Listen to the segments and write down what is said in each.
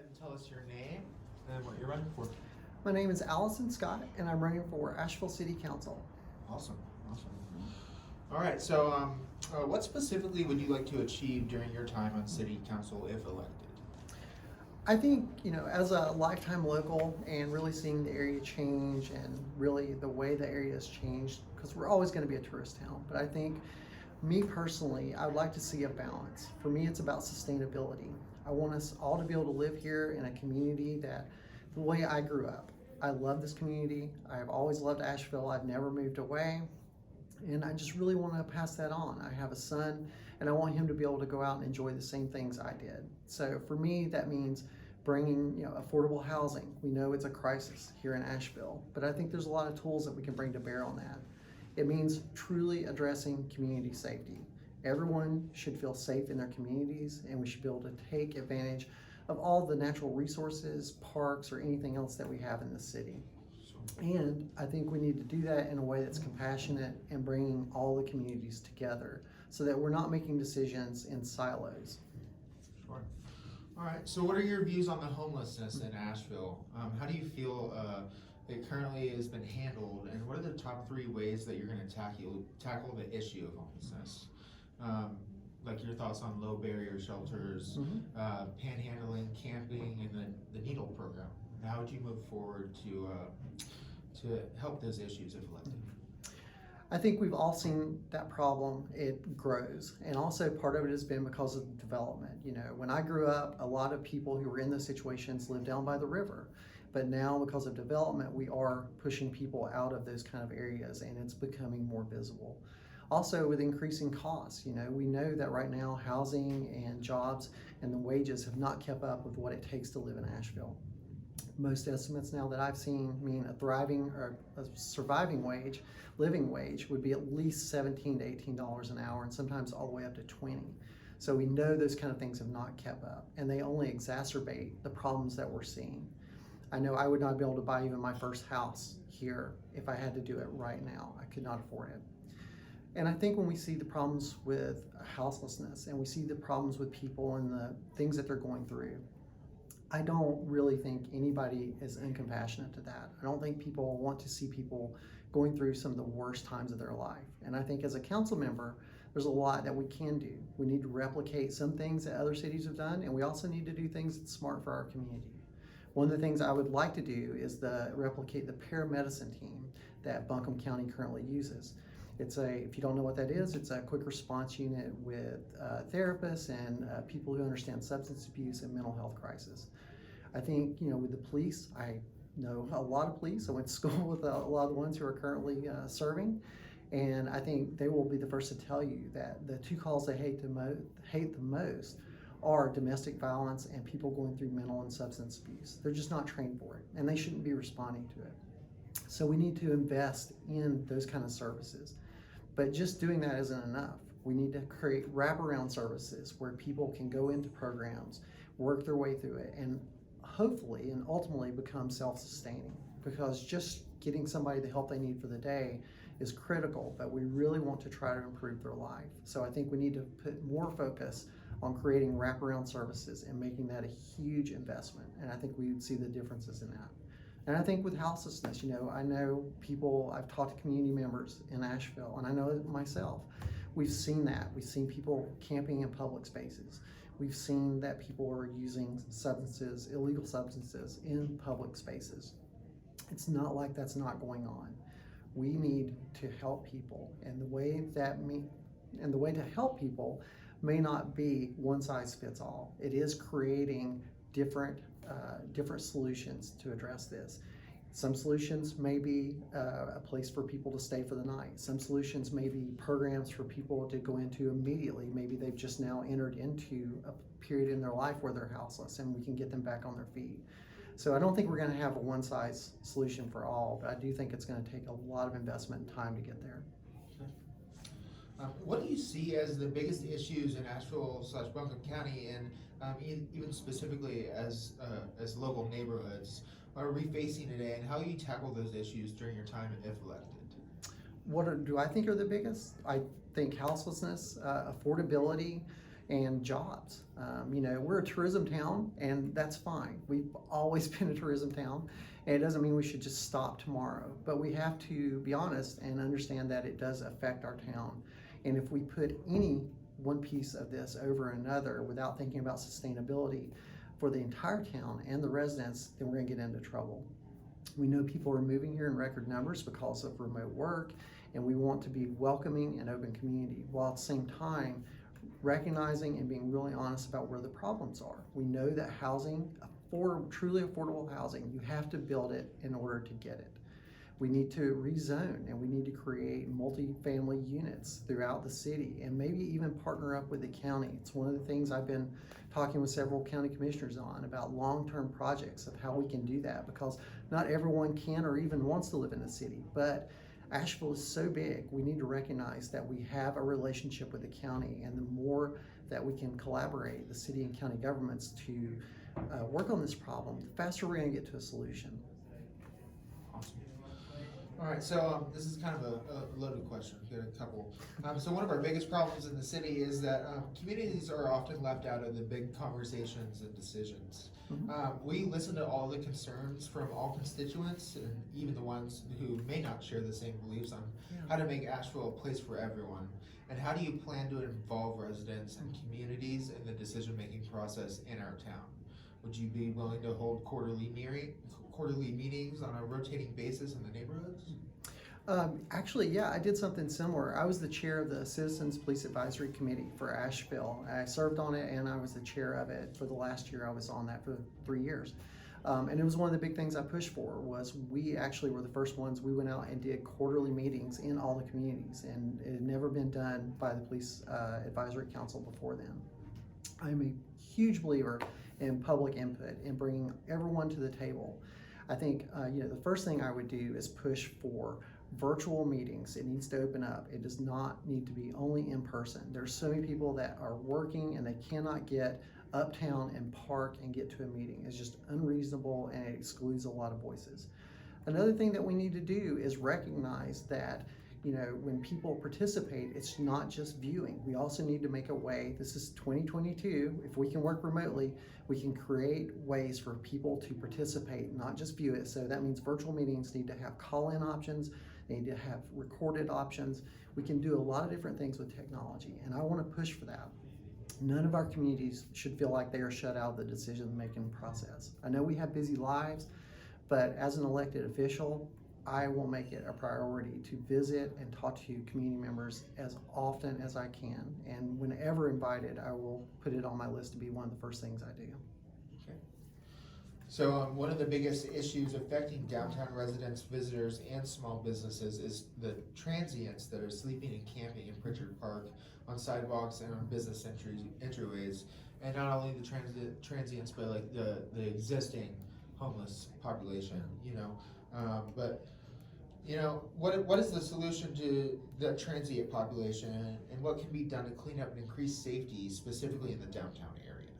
ahead and tell us your name and what you're running for. My name is Allison Scott, and I'm running for Asheville City Council. Awesome. All right, so what specifically would you like to achieve during your time on City Council if elected? I think, as a lifetime local and really seeing the area change and really the way the area has changed, because we're always going to be a tourist town, but I think me personally, I would like to see a balance. For me, it's about sustainability. I want us all to be able to live here in a community that the way I grew up. I love this community. I've always loved Asheville. I've never moved away. And I just really want to pass that on. I have a son, and I want him to be able to go out and enjoy the same things I did. So for me, that means bringing affordable housing. We know it's a crisis here in Asheville, but I think there's a lot of tools that we can bring to bear on that. It means truly addressing community safety. Everyone should feel safe in their communities, and we should be able to take advantage of all the natural resources, parks, or anything else that we have in the city. And I think we need to do that in a way that's compassionate and bringing all the communities together so that we're not making decisions in silos. Sure. All right, so what are your views on the homelessness in Asheville? How do you feel it currently has been handled, and what are the top 3 ways that you're going to tackle the issue of homelessness? Like your thoughts on low barrier shelters, panhandling, camping, and then the needle program. How would you move forward to help those issues if elected? I think we've all seen that problem. It grows, and also part of it has been because of development. When I grew up, a lot of people who were in those situations lived down by the river, but now because of development, we are pushing people out of those kind of areas, and it's becoming more visible. Also, with increasing costs, we know that right now housing and jobs and the wages have not kept up with what it takes to live in Asheville. Most estimates now that I've seen mean a thriving or a surviving wage, living wage, would be at least $17 to $18 an hour, and sometimes all the way up to $20. So we know those kind of things have not kept up, and they only exacerbate the problems that we're seeing. I know I would not be able to buy even my first house here if I had to do it right now. I could not afford it. And I think when we see the problems with houselessness and we see the problems with people and the things that they're going through, I don't really think anybody is uncompassionate to that. I don't think people want to see people going through some of the worst times of their life. And I think as a council member, there's a lot that we can do. We need to replicate some things that other cities have done, and we also need to do things that's smart for our community. One of the things I would like to do is replicate the paramedicine team that Buncombe County currently uses. If you don't know what that is, it's a quick response unit with therapists and people who understand substance abuse and mental health crisis. I think, with the police, I know a lot of police. I went to school with a lot of the ones who are currently serving, and I think they will be the first to tell you that the 2 calls they hate the most are domestic violence and people going through mental and substance abuse. They're just not trained for it, and they shouldn't be responding to it. So we need to invest in those kind of services. But just doing that isn't enough. We need to create wraparound services where people can go into programs, work their way through it, and hopefully and ultimately become self-sustaining. Because just getting somebody the help they need for the day is critical, but we really want to try to improve their life. So I think we need to put more focus on creating wraparound services and making that a huge investment. And I think we would see the differences in that. And I think with houselessness, I know people, I've talked to community members in Asheville, and I know it myself. We've seen that. We've seen people camping in public spaces. We've seen that people are using illegal substances in public spaces. It's not like that's not going on. We need to help people, and the way to help people may not be one size fits all. It is creating different solutions to address this. Some solutions may be a place for people to stay for the night. Some solutions may be programs for people to go into immediately. Maybe they've just now entered into a period in their life where they're houseless, and we can get them back on their feet. So I don't think we're going to have a one-size solution for all, but I do think it's going to take a lot of investment and time to get there. What do you see as the biggest issues in Asheville/Buncombe County, and even specifically as local neighborhoods, are we facing today, and how you tackle those issues during your time if elected? What do I think are the biggest? I think houselessness, affordability, and jobs. We're a tourism town, and that's fine. We've always been a tourism town, and it doesn't mean we should just stop tomorrow. But we have to be honest and understand that it does affect our town. And if we put any one piece of this over another without thinking about sustainability for the entire town and the residents, then we're going to get into trouble. We know people are moving here in record numbers because of remote work, and we want to be welcoming and open community, while at the same time recognizing and being really honest about where the problems are. We know that housing, truly affordable housing, you have to build it in order to get it. We need to rezone, and we need to create multi-family units throughout the city, and maybe even partner up with the county. It's one of the things I've been talking with several county commissioners on, about long-term projects of how we can do that, because not everyone can or even wants to live in the city. But Asheville is so big, we need to recognize that we have a relationship with the county, and the more that we can collaborate, the city and county governments, to work on this problem, the faster we're going to get to a solution. Awesome. All right, so this is kind of a loaded question. We got a couple. So one of our biggest problems in the city is that communities are often left out of the big conversations and decisions. We listen to all the concerns from all constituents, and even the ones who may not share the same beliefs, on how to make Asheville a place for everyone. And how do you plan to involve residents and communities in the decision-making process in our town? Would you be willing to hold quarterly meetings on a rotating basis in the neighborhoods? Actually, yeah, I did something similar. I was the chair of the Citizens Police Advisory Committee for Asheville. I served on it, and I was the chair of it for the last year. I was on that for 3 years. And it was one of the big things I pushed for. Was we actually were the first ones. We went out and did quarterly meetings in all the communities, and it had never been done by the Police Advisory Council before then. I'm a huge believer in public input and bringing everyone to the table. I think the first thing I would do is push for virtual meetings. It needs to open up. It does not need to be only in person. There's so many people that are working and they cannot get uptown and park and get to a meeting. It's just unreasonable, and it excludes a lot of voices. Another thing that we need to do is recognize that when people participate, it's not just viewing. We also need to make a way, this is 2022, if we can work remotely, we can create ways for people to participate, not just view it. So that means virtual meetings need to have call-in options, they need to have recorded options. We can do a lot of different things with technology, and I want to push for that. None of our communities should feel like they are shut out of the decision-making process. I know we have busy lives, but as an elected official, I will make it a priority to visit and talk to community members as often as I can. And whenever invited, I will put it on my list to be one of the first things I do. Okay. So one of the biggest issues affecting downtown residents, visitors, and small businesses is the transients that are sleeping and camping in Pritchard Park, on sidewalks and on business entryways. And not only the transients, but like the existing homeless population, what is the solution to the transient population, and what can be done to clean up and increase safety, specifically in the downtown area?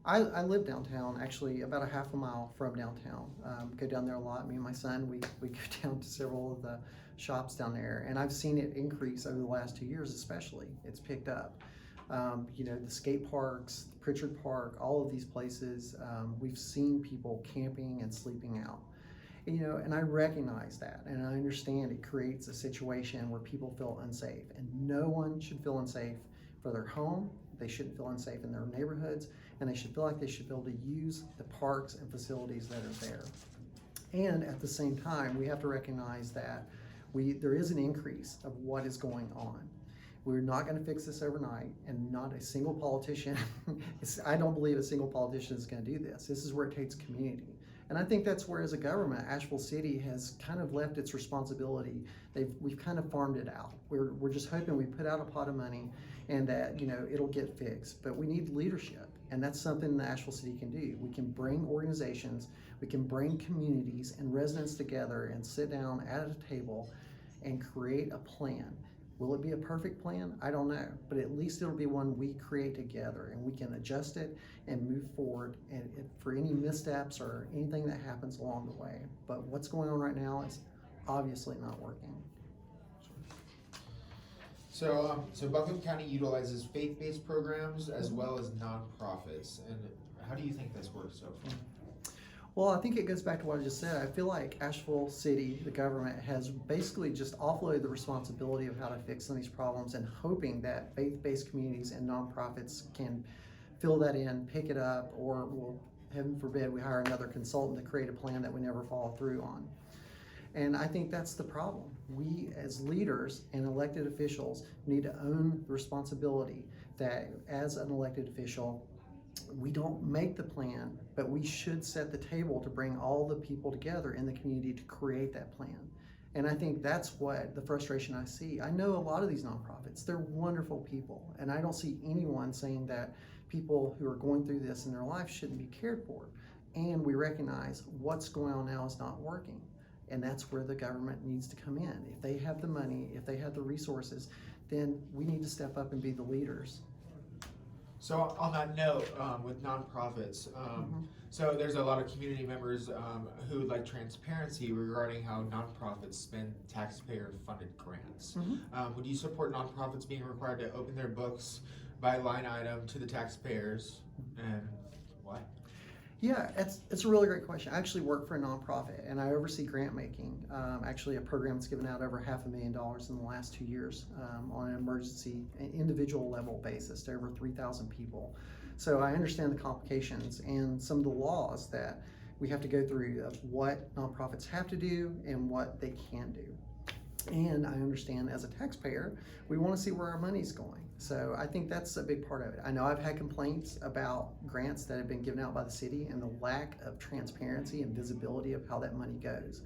I live downtown, actually about a half a mile from downtown. Go down there a lot. Me and my son, we go down to several of the shops down there, and I've seen it increase over the last 2 years especially. It's picked up. The skate parks, Pritchard Park, all of these places, we've seen people camping and sleeping out. And I recognize that, and I understand it creates a situation where people feel unsafe, and no one should feel unsafe for their home. They shouldn't feel unsafe in their neighborhoods, and they should feel like they should be able to use the parks and facilities that are there. And at the same time, we have to recognize that there is an increase of what is going on. We're not going to fix this overnight, and not a single politician, I don't believe a single politician is going to do this. This is where it takes community. And I think that's where, as a government, Asheville City has kind of left its responsibility. We've kind of farmed it out. We're just hoping we put out a pot of money and that it'll get fixed. But we need leadership, and that's something that Asheville City can do. We can bring organizations, we can bring communities and residents together and sit down at a table and create a plan. Will it be a perfect plan? I don't know, but at least it'll be one we create together, and we can adjust it and move forward and for any missteps or anything that happens along the way. But what's going on right now is obviously not working. So Buncombe County utilizes faith-based programs as well as nonprofits, and how do you think this works so far? Well, I think it goes back to what I just said. I feel like Asheville City, the government, has basically just offloaded the responsibility of how to fix some of these problems and hoping that faith-based communities and nonprofits can fill that in, pick it up, or, well, heaven forbid, we hire another consultant to create a plan that we never follow through on. And I think that's the problem. We as leaders and elected officials need to own the responsibility that as an elected official, we don't make the plan, but we should set the table to bring all the people together in the community to create that plan. And I think that's what the frustration I see. I know a lot of these nonprofits, they're wonderful people, and I don't see anyone saying that people who are going through this in their life shouldn't be cared for. And we recognize what's going on now is not working. And that's where the government needs to come in. If they have the money, if they have the resources, then we need to step up and be the leaders. So on that note, with nonprofits, so there's a lot of community members who would like transparency regarding how nonprofits spend taxpayer-funded grants. Would you support nonprofits being required to open their books by line item to the taxpayers, and why? Yeah, it's a really great question. I actually work for a nonprofit and I oversee grant making. Actually, a program that's given out over $500,000 in the last 2 years on an emergency, individual level basis to over 3,000 people. So I understand the complications and some of the laws that we have to go through of what nonprofits have to do and what they can do. And I understand as a taxpayer, we want to see where our money's going. So I think that's a big part of it. I know I've had complaints about grants that have been given out by the city and the lack of transparency and visibility of how that money goes.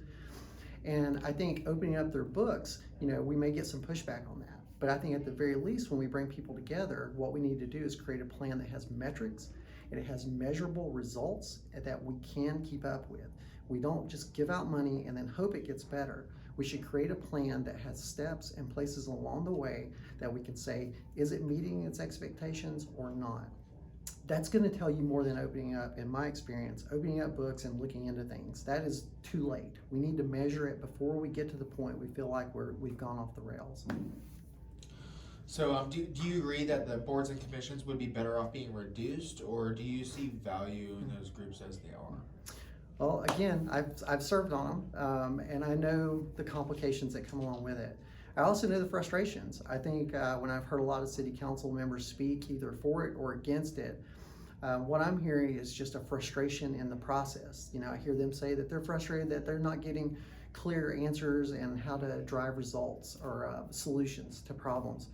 And I think opening up their books, we may get some pushback on that. But I think at the very least, when we bring people together, what we need to do is create a plan that has metrics and it has measurable results that we can keep up with. We don't just give out money and then hope it gets better. We should create a plan that has steps and places along the way that we can say, is it meeting its expectations or not? That's going to tell you more than opening up, in my experience, opening up books and looking into things. That is too late. We need to measure it before we get to the point we feel like we've gone off the rails. So do you agree that the boards and commissions would be better off being reduced, or do you see value in those groups as they are? Well, again, I've served on them, and I know the complications that come along with it. I also know the frustrations. I think when I've heard a lot of city council members speak either for it or against it, what I'm hearing is just a frustration in the process. I hear them say that they're frustrated that they're not getting clear answers and how to drive results or solutions to problems.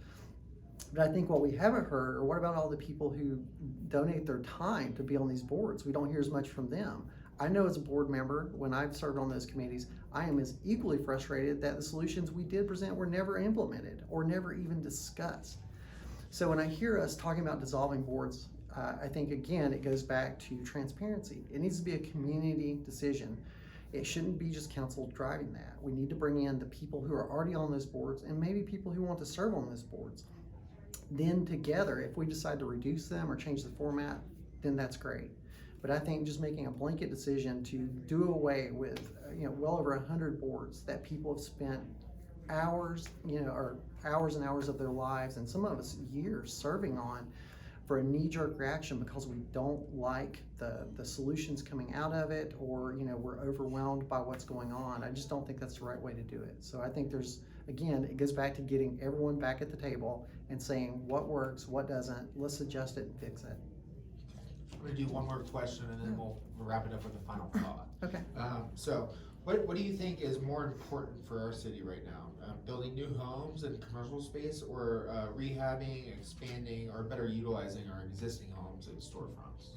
But I think what we haven't heard, or what about all the people who donate their time to be on these boards? We don't hear as much from them. I know as a board member, when I've served on those committees, I am as equally frustrated that the solutions we did present were never implemented or never even discussed. So when I hear us talking about dissolving boards, I think again, it goes back to transparency. It needs to be a community decision. It shouldn't be just council driving that. We need to bring in the people who are already on those boards and maybe people who want to serve on those boards. Then together, if we decide to reduce them or change the format, then that's great. But I think just making a blanket decision to do away with, well over 100 boards that people have spent hours, or hours and hours of their lives, and some of us years serving on, for a knee-jerk reaction because we don't like the solutions coming out of it, or we're overwhelmed by what's going on. I just don't think that's the right way to do it. So I think again, it goes back to getting everyone back at the table and saying what works, what doesn't, let's adjust it and fix it. I'm going to do one more question and then we'll wrap it up with a final thought. Okay. So what do you think is more important for our city right now? Building new homes and commercial space, or rehabbing, expanding, or better utilizing our existing homes and storefronts?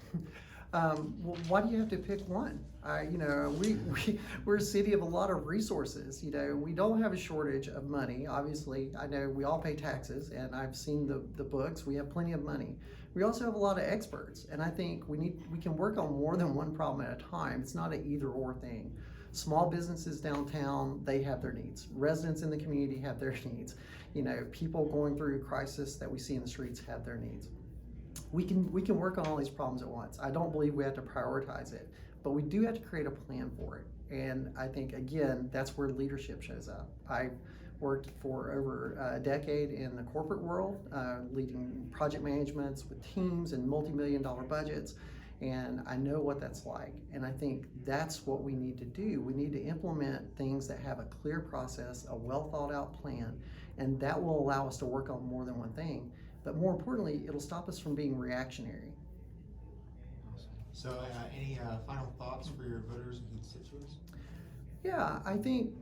Well, why do you have to pick one? We're a city of a lot of resources. We don't have a shortage of money. Obviously, I know we all pay taxes, and I've seen the books. We have plenty of money. We also have a lot of experts, and I think we can work on more than one problem at a time. It's not an either-or thing. Small businesses downtown, they have their needs. Residents in the community have their needs. People going through crisis that we see in the streets have their needs. We can work on all these problems at once. I don't believe we have to prioritize it, but we do have to create a plan for it. And I think, again, that's where leadership shows up. I worked for over a decade in the corporate world, leading project managements with teams and multi-million-dollar budgets. And I know what that's like. And I think that's what we need to do. We need to implement things that have a clear process, a well thought out plan, and that will allow us to work on more than one thing. But more importantly, it'll stop us from being reactionary. So, any final thoughts for your voters and constituents? Yeah, I think,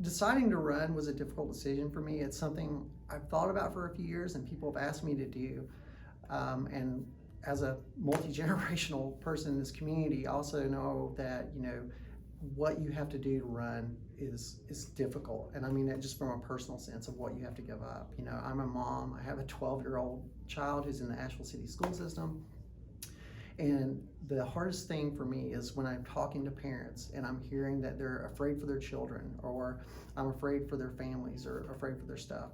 deciding to run was a difficult decision for me. It's something I've thought about for a few years and people have asked me to do. And as a multi-generational person in this community, I also know that, what you have to do to run is difficult. And I mean that just from a personal sense of what you have to give up. I'm a mom, I have a 12-year-old child who's in the Asheville City school system. And the hardest thing for me is when I'm talking to parents and I'm hearing that they're afraid for their children, or I'm afraid for their families, or afraid for their stuff.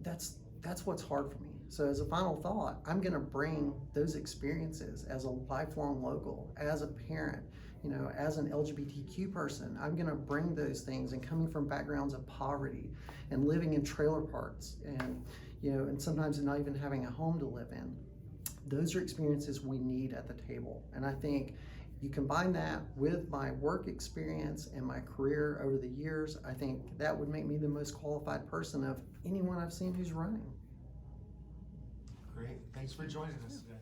That's what's hard for me. So as a final thought, I'm gonna bring those experiences as a lifelong local, as a parent, as an LGBTQ person. I'm gonna bring those things, and coming from backgrounds of poverty and living in trailer parks and, and sometimes not even having a home to live in. Those are experiences we need at the table. And I think you combine that with my work experience and my career over the years, I think that would make me the most qualified person of anyone I've seen who's running. Great. Thanks for joining us today.